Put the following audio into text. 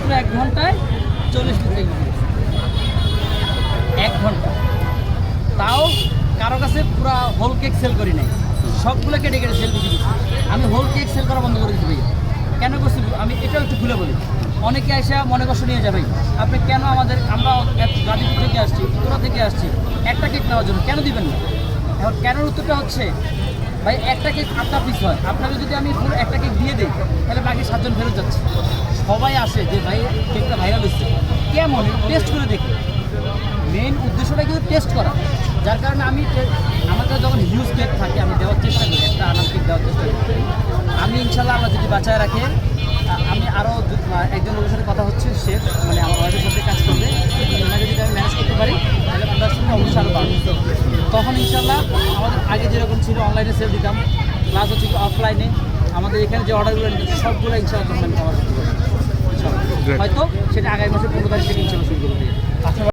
মাত্র 1 ঘন্টায় 40 piece cake বিক্রি করছি। 1 ঘন্টা, তাও কারো কাছে পুরো হোল কেক সেল করি নাই, সবগুলো কেটে কেটে সেল বিক্রি করছি। আমি হোল কেক সেল করা বন্ধ করে দিচ্ছি ভাইয়া। কেন করছি আমি এটাও একটু খুলে বলি। অনেকে এসে মনে কষ্ট নিয়ে যায়, ভাই আপনি কেন আমরা গাজীপুর থেকে আসছি, উত্তরা থেকে আসছি একটা কেক নেওয়ার জন্য, কেন দিবেন না? এখন কেনর উত্তরটা হচ্ছে, ভাই একটা কেক 8টা পিস হয়, আপনাকে যদি আমি পুরো একটা কেক দিয়ে দিই তাহলে বাকি 7 জন ফেরত যাচ্ছে। সবাই আসে যে ভাই কেকটা ভাইরাল হচ্ছে, কেমন টেস্ট করে দেখি। মেইন উদ্দেশ্যটা কিন্তু টেস্ট করা, যার কারণে আমার কাছে যখন হিউজ কেক থাকে আমি দেওয়ার চেষ্টা করি, একটা আনার কেক দেওয়ার চেষ্টা করি। আমি ইনশাল্লাহ আল্লাহ যদি বাঁচায় রাখে, আমি আরও একজন লোকের সাথে কথা হচ্ছে, শেফ মানে আমার ওয়াইফের সাথে কাজ করবে, ওনাকে যদি আমি ম্যানেজ করতে পারি তাহলে প্রোডাকশনটা অবশ্যই আরও বাড়বে। তখন ইনশাল্লাহ আমাদের আগে যেরকম ছিল অনলাইনে সেল দিতাম, প্লাস হচ্ছে কি অফলাইনে আমাদের এখানে যে অর্ডারগুলো নিচ্ছে সবগুলো ইনশাল্লাহ তখন আমি খাবার শুরু করবো। হয়তো সেটা আগামী মাসের 15 তারিখ থেকে ইনশাল্লাহ